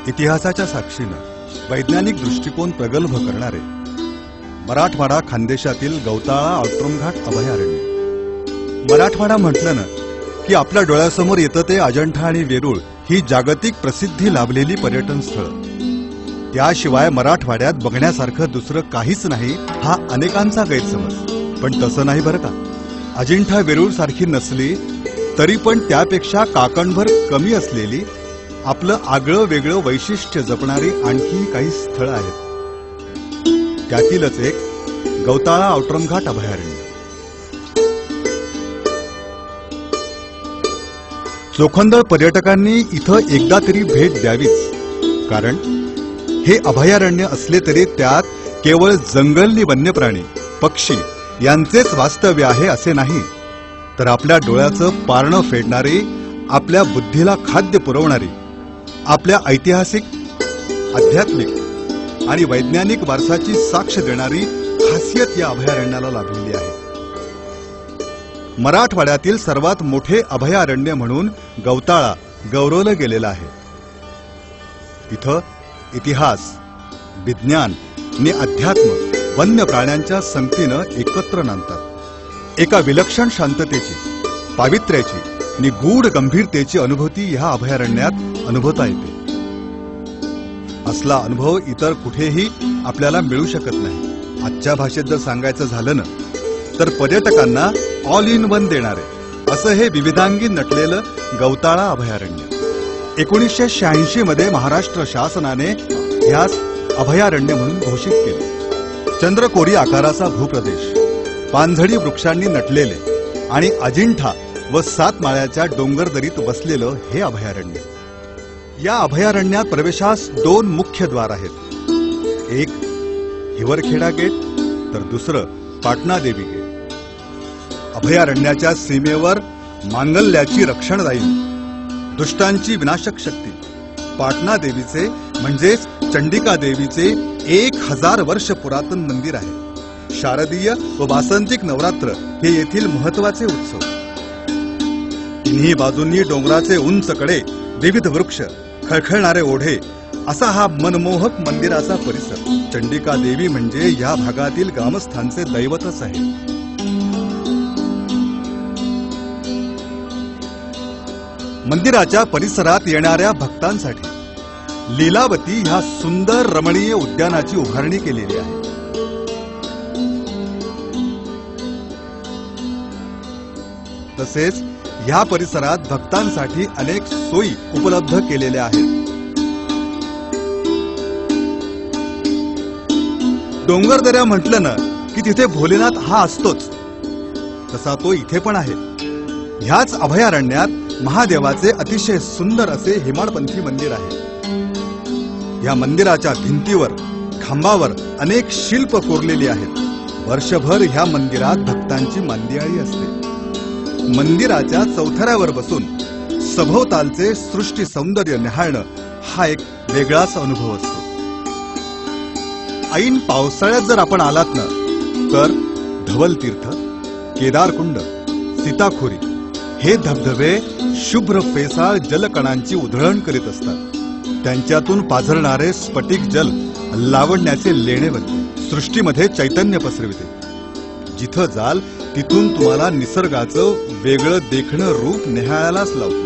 इतिहासाच्या साक्षीनं वैज्ञानिक दृष्टिकोन प्रगल्भ करणारे मराठवाडा खानदेशातील गौताळा ऑट्रमघाट अभयारण्य। मराठवाडा म्हटलं ना की आपल्या डोळ्यासमोर येतं ते अजंठा आणि वेरूळ ही जागतिक प्रसिद्धी लाभलेली पर्यटन स्थळ। त्याशिवाय मराठवाड्यात बघण्यासारखं दुसरं काहीच नाही हा अनेकांचा गैरसमज, पण तसं नाही बरं का। अजिंठा वेरूळ सारखी नसली तरी पण त्यापेक्षा काकणभर कमी असलेली आपलं आगळं वेगळं वैशिष्ट्य जपणारी आणखी काही स्थळं आहेत। त्यातीलच एक गौताळा ऑट्रमघाट अभयारण्य। चोखंदळ पर्यटकांनी इथं एकदा तरी भेट द्यावीच, कारण हे अभयारण्य असले तरी त्यात केवळ जंगली वन्यप्राणी पक्षी यांचेच वास्तव्य आहे असे नाही, तर आपल्या डोळ्याचं पारणं फेडणारी, आपल्या बुद्धीला खाद्य पुरवणारी, आपल्या ऐतिहासिक, आध्यात्मिक आणि वैज्ञानिक वारसाची साक्ष देणारी खासियत या अभयारण्याला लाभलेली आहे। मराठवाड्यातील सर्वात मोठे अभयारण्य म्हणून गौताळा गौरवलं गेलेलं आहे। इथं इतिहास, विज्ञान आणि अध्यात्म वन्य प्राण्यांच्या संगतीनं एकत्र नांदतात। एका विलक्षण शांततेची, पावित्र्याची आणि गूढ गंभीरतेची अनुभूती ह्या अभयारण्यात अनुभवता येते। असला अनुभव इतर कुठेही आपल्याला मिळू शकत नाही। आजच्या भाषेत जर सांगायचं झालं ना तर पर्यटकांना ऑल इन वन देणारे असं हे विविधांगी नटलेलं गौताळा अभयारण्य। 1986 मध्ये महाराष्ट्र शासनाने ह्यास अभयारण्य म्हणून घोषित केले। चंद्रकोरी आकाराचा भूप्रदेश, पानझडी वृक्षांनी नटलेले आणि अजिंठा व 7 माळ्याच्या डोंगरदरीत वसलेलं हे अभयारण्य। या अभयारण्यात प्रवेशास 2 मुख्य द्वार आहेत। एक हिवरखेडा गेट तर दुसरं पाटणा देवी गेट। अभयारण्याच्या सीमेवर मांगल्याची रक्षणदायी, दुष्टांची विनाशक शक्ती पाटणा देवीचे म्हणजेच चंडिका देवीचे 1000 वर्ष पुरातन मंदिर आहे। शारदीय व वासंतिक नवरात्र हे येथील महत्वाचे उत्सव। तिन्ही बाजूंनी डोंगराचे उंच कडे, विविध वृक्ष, खळखळणारे ओढे असा हा मनमोहक मंदिराचा परिसर। चंडिका देवी म्हणजे या भागातील ग्रामस्थांचे दैवतच आहे। मंदिराच्या परिसरात येणाऱ्या भक्तांसाठी लीलावती ह्या सुंदर रमणीय उद्यानाची उभारणी केलेली आहे। तसेच ह्या परिसरात भक्तांसाठी अनेक सोयी उपलब्ध केलेल्या आहेत। डोंगरदऱ्या म्हटलं ना की तिथे भोलेनाथ हा असतोच, तसा तो इथे पण आहे। ह्याच अभयारण्यात महादेवाचे अतिशय सुंदर असे हेमाडपंथी मंदिर आहे। या मंदिराच्या भिंतीवर, खांबावर अनेक शिल्प कोरलेली आहेत। वर्षभर ह्या मंदिरात भक्तांची मांदियाळी असते। मंदिराच्या चौथऱ्यावर बसून सभोवतालचे सृष्टी सौंदर्य निहाळणं हा एक वेगळाच अनुभव असतो। ऐन पावसाळ्यात जर आपण आलात ना तर धवलतीर्थ, केदारकुंड, सीताखोरी हे धबधबे शुभ्र फेसाळ जलकणांची उधळण करीत असतात। त्यांच्यातून पाझरणारे स्फटिक जल लावण्याचे लेणे बनते, सृष्टीमध्ये चैतन्य पसरविते। जिथं जाल तिथून तुम्हाला निसर्गाचं वेगळं देखणं रूप निहाळायलाच लावतो।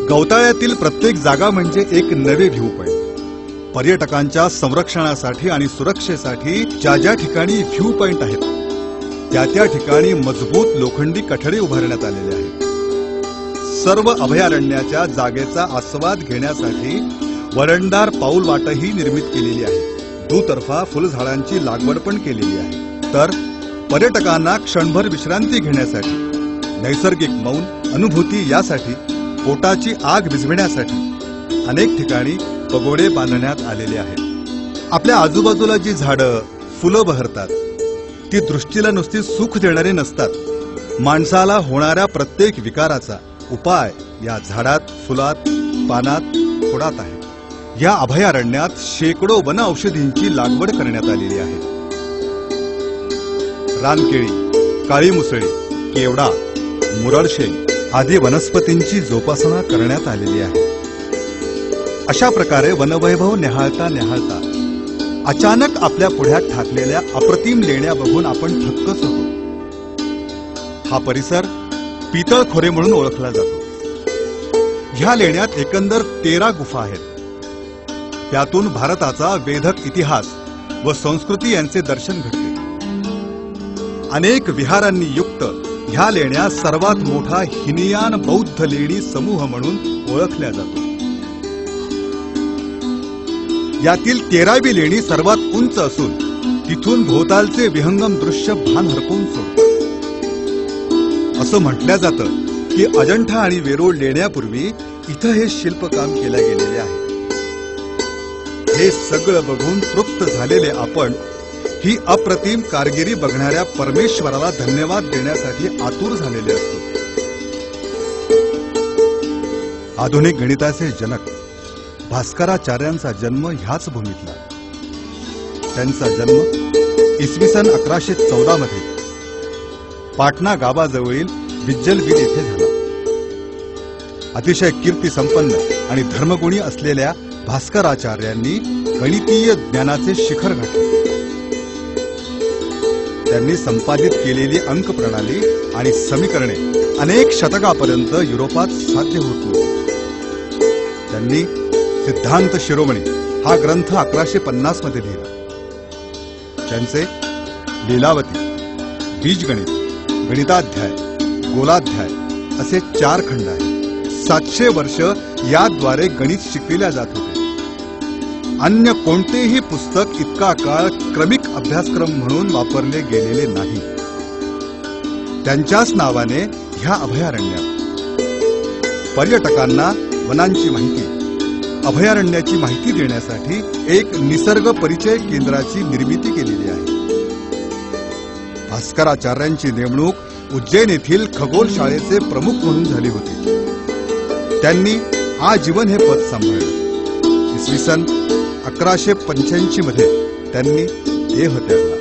गौताळ्यातील प्रत्येक जागा म्हणजे एक नवे व्ह्यू पॉइंट। पर्यटकांच्या संरक्षणासाठी आणि सुरक्षेसाठी ज्या ज्या ठिकाणी व्ह्यू पॉइंट आहेत त्या त्या ठिकाणी मजबूत लोखंडी कठडे उभारण्यात आलेले आहेत। सर्व अभयारण्याच्या जागेचा आस्वाद घेण्यासाठी वरंडार पाऊलवाटही निर्मित केलेली आहे। दुतर्फा फुलझाडांची लागवड पण केलेली आहे। तर पर्यटकांना क्षणभर विश्रांती घेण्यासाठी, नैसर्गिक मौन अनुभूती यासाठी, पोटाची आग विझविण्यासाठी अनेक ठिकाणी पगोडे बांधण्यात आलेले आहेत. आपल्या आजूबाजूला जी झाडं फुलं बहरतात ती दृष्टीला नुसती सुख देणारी नसतात. माणसाला होणाऱ्या प्रत्येक विकाराचा उपाय या झाडात, फुलात, पानात, खोडात आहे. या अभयारण्यात शेकडो वन औषधींची लागवड करण्यात आलेली आहे. रानकेळी, काळी मुसळी, केवडा, मुरडशेंग आदी वनस्पतींची जोपासना करण्यात आलेली आहे. अशा प्रकारे वनवैभव निहाळता निहाळता अचानक आपल्या पुढ्यात ठाकलेल्या अप्रतिम लेण्या बघून आपण थक्कच होतो. हा परिसर पितळखोरे म्हणून ओळखला जातो. ह्या लेण्यात एकंदर 13 गुफा आहेत. त्यातून भारताचा वेधक इतिहास व संस्कृती यांचे दर्शन घडते. अनेक विहारांनी युक्त ह्या लेण्या सर्वात मोठा हिनयान बौद्ध लेणी समूह म्हणून ओळखल्या जातो. यातील 13वी लेणी सर्वात उंच असून तिथून भोवतालचे विहंगम दृश्य भान हरपून सोडते. असं म्हटलं जातं की अजंठा आणि वेरूळ लेण्यापूर्वी इथं हे शिल्पकाम केले गेलेले आहे. हे सगळं बघून तृप्त झालेले आपण ही अप्रतिम कामगिरी बघणाऱ्या परमेश्वराला धन्यवाद देण्यासाठी आतुर झालेले असतो. आधुनिक गणिताचे जनक भास्कराचार्यांचा जन्म ह्याच भूमीतला. त्यांचा जन्म इसवी सन 1114 मध्ये पाटणा गावाजवळील विज्जलवीर येथे झाला. अतिशय कीर्ती संपन्न आणि धर्मगुणी असलेल्या भास्कराचार्यांनी गणितीय ज्ञानाचे शिखर गाठले. त्यांनी संपादित केलेली अंक प्रणाली आणि समीकरणे अनेक शतकापर्यंत युरोपात साध्य होत नव्हती. त्यांनी सिद्धांत शिरोमणी हा ग्रंथ 1150 मध्ये लिहिला. त्यांचे लीलावती, बीजगणित, गणिताध्याय, गोलाध्याय असे 4 खंड आहेत. 700 वर्ष याद्वारे गणित शिकविल्या जात होते. अन्य कोणतेही पुस्तक इतका काळ क्रमिक अभ्यासक्रम म्हणून वापरले गेलेले नाही. त्यांच्याच नावाने ह्या अभयारण्यात पर्यटकांना वनांची माहिती, अभयारण्याची माहिती देण्यासाठी एक निसर्ग परिचय केंद्राची निर्मिती केलेली आहे. भास्कराचार्यांची नेमणूक उज्जैन येथील खगोल शाळेचे प्रमुख म्हणून झाली होती. त्यांनी आजीवन हे पद सांभाळलं. इसवी सन 1185 मध्ये त्यांनी देह त्यागला.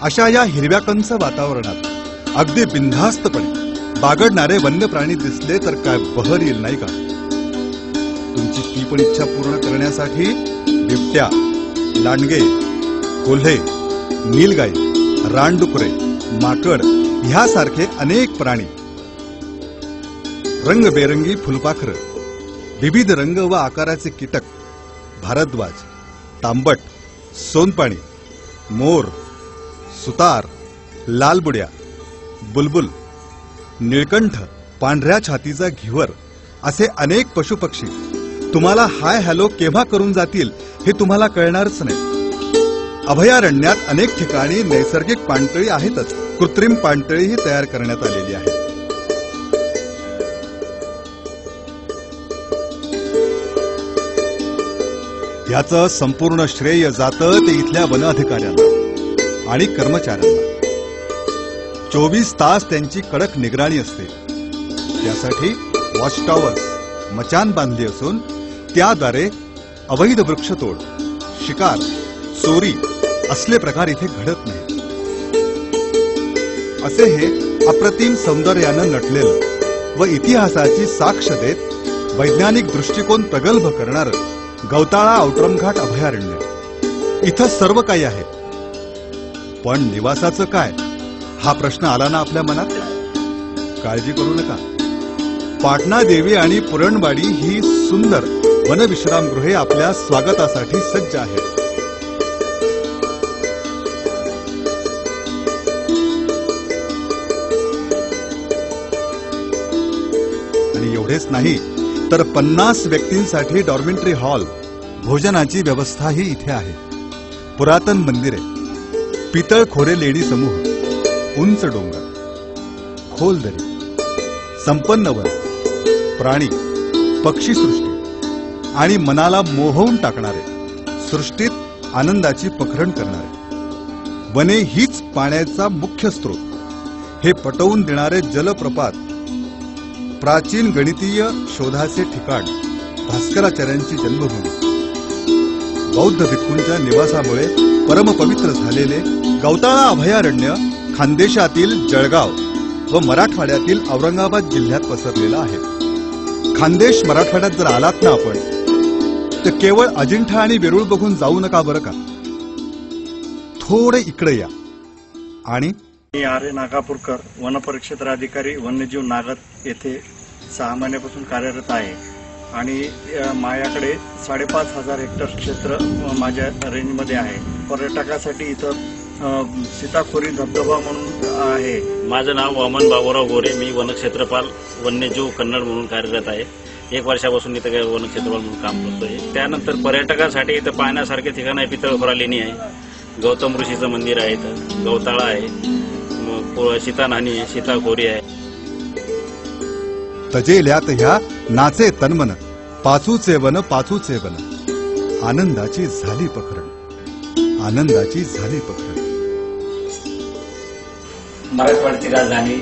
अशा या हिरव्या कंच वातावरणात अगदी बिनधास्तपणे बागडणारे वन्य प्राणी दिसले तर काय बहर येईल नाही का? तुमची ती पण इच्छा पूर्ण करण्यासाठी बिबट्या, लांडगे, कोल्हे, नीलगाई, रानडुकरे, माकड ह्यासारखे अनेक प्राणी, रंगबेरंगी फुलपाखरं, विविध रंग व आकाराचे कीटक, भारद्वाज, तांबट, सोनपाणी, मोर, सुतार, लालबुड्या, बुलबुल, निळकंठ, पांढऱ्या छातीचा घिवर असे अनेक पशुपक्षी तुम्हाला हाय हॅलो केव्हा करून जातील हे तुम्हाला कळणारच नाही. अभयारण्यात अनेक ठिकाणी नैसर्गिक पाणतळी आहेतच, कृत्रिम पाणतळीही तयार करण्यात आलेली आहे. याचं संपूर्ण श्रेय जातं ते इथल्या वन अधिकाऱ्यांना आणि कर्मचाऱ्यांना. 24 तास त्यांची कडक निगराणी असते. त्यासाठी वॉच टॉवर्स, मचान बांधली असून त्याद्वारे अवैध वृक्षतोड, शिकार, चोरी असले प्रकार इथे घडत नाहीत. असे हे अप्रतिम सौंदर्यानं नटलेलं व इतिहासाची साक्ष देत वैज्ञानिक दृष्टिकोन प्रगल्भ करणारं गौताळा औटरमघाट अभयारण्य. इथं सर्व काही आहे, पण निवासाचं काय हा प्रश्न आला ना आपल्या मनात? काळजी करू नका. पाटणा देवी आणि पुरणवाडी ही सुंदर वनविश्रामगृहे आपल्या स्वागतासाठी सज्ज आहेत. आणि एवढेच नाही तर 50 व्यक्तींसाठी डॉर्मेंटरी हॉल, भोजनाची व्यवस्थाही इथे आहे. पुरातन मंदिरे, पितळ खोरे लेणी समूह, उंच डोंगर, खोल दरी, संपन्न वन, प्राणी पक्षीसृष्टी आणि मनाला मोहवून टाकणारे, सृष्टीत आनंदाची पखरण करणारे. वने हीच पाण्याचा मुख्य स्रोत, हे पटवून देणारे जलप्रपात, प्राचीन गणितीय शोधाचे ठिकाण, भास्कराचार्यांची जन्मभूमी, बौद्ध भिक्खूंच्या निवासामुळे परमपवित्र झालेले गौताळा अभयारण्य खानदेशातील जळगाव व मराठवाड्यातील औरंगाबाद जिल्ह्यात पसरलेला आहे. खानदेश मराठवाड्यात जर आलात ना आपण, तर केवळ अजिंठा आणि वेरूळ बघून जाऊ नका बरं का. थोडे इकडे या आणि मी आर्य नागापूरकर, वनपरिक्षेत्र अधिकारी, वन्यजीव नागर येथे 6 महिन्यापासून कार्यरत आहे आणि माझ्याकडे 5,500 हेक्टर क्षेत्र माझ्या रेंजमध्ये आहे. पर्यटकासाठी इथं सीताखोरी धबधबा म्हणून आहे. माझं नाव वामन बाबूराव गोरे, मी वनक्षेत्रपाल वन्यजीव कन्नड म्हणून कार्यरत आहे. 1 वर्षापासून इथं काय वनक्षेत्रपाल म्हणून काम करतोय. त्यानंतर पर्यटकांसाठी इथं पाहण्यासारखे ठिकाण आहे. पितळखोरा लेणी आहे, गौतम ऋषीचं मंदिर आहे, इथं गौताळा आहे, सीतानानी आहे, सीताखोरी आहे. तजेल्यात ह्या नाचे तन्मन, पाचूचे वन पाचूचे वन, आनंदाची झाली पखरण, आनंदाची झाली पखरण. मराठवाड्याची राजधानी,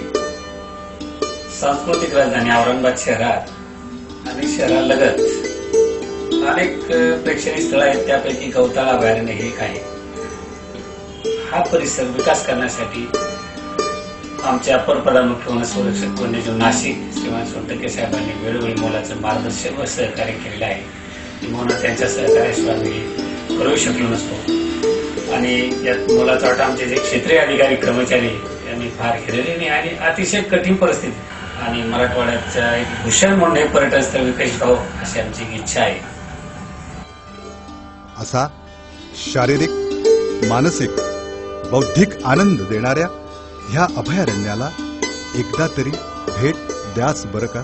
सांस्कृतिक राजधानी औरंगाबाद शहरात आणि शहरालगत अनेक प्रेक्षणीय स्थळ आहेत. त्यापैकी गौताळा अभयारण्य हे एक आहे. हा परिसर विकास करण्यासाठी आमचे अपर प्रधान मुख्य वन संरक्षक वन्यजीव नाशिक श्रीमान सोनटके साहेबांनी वेळोवेळी मोलाचं मार्गदर्शन व सहकार्य केलेलं आहे. किंवा त्यांच्या सहकार्याशिवाय मी करू शकलो नसतो. आणि यात मोलाचा वाटा आमचे जे क्षेत्रीय अधिकारी कर्मचारी यांनी फार हिरिरीने आणि अतिशय कठीण परिस्थिती आणि मराठवाड्याच्या एक भूषण म्हणून हे पर्यटन स्थळ विकसित व्हावं अशी आमची इच्छा आहे. असा शारीरिक, मानसिक, बौद्धिक आनंद देणाऱ्या ह्या अभयारण्याला एकदा तरी भेट द्याच बरं का.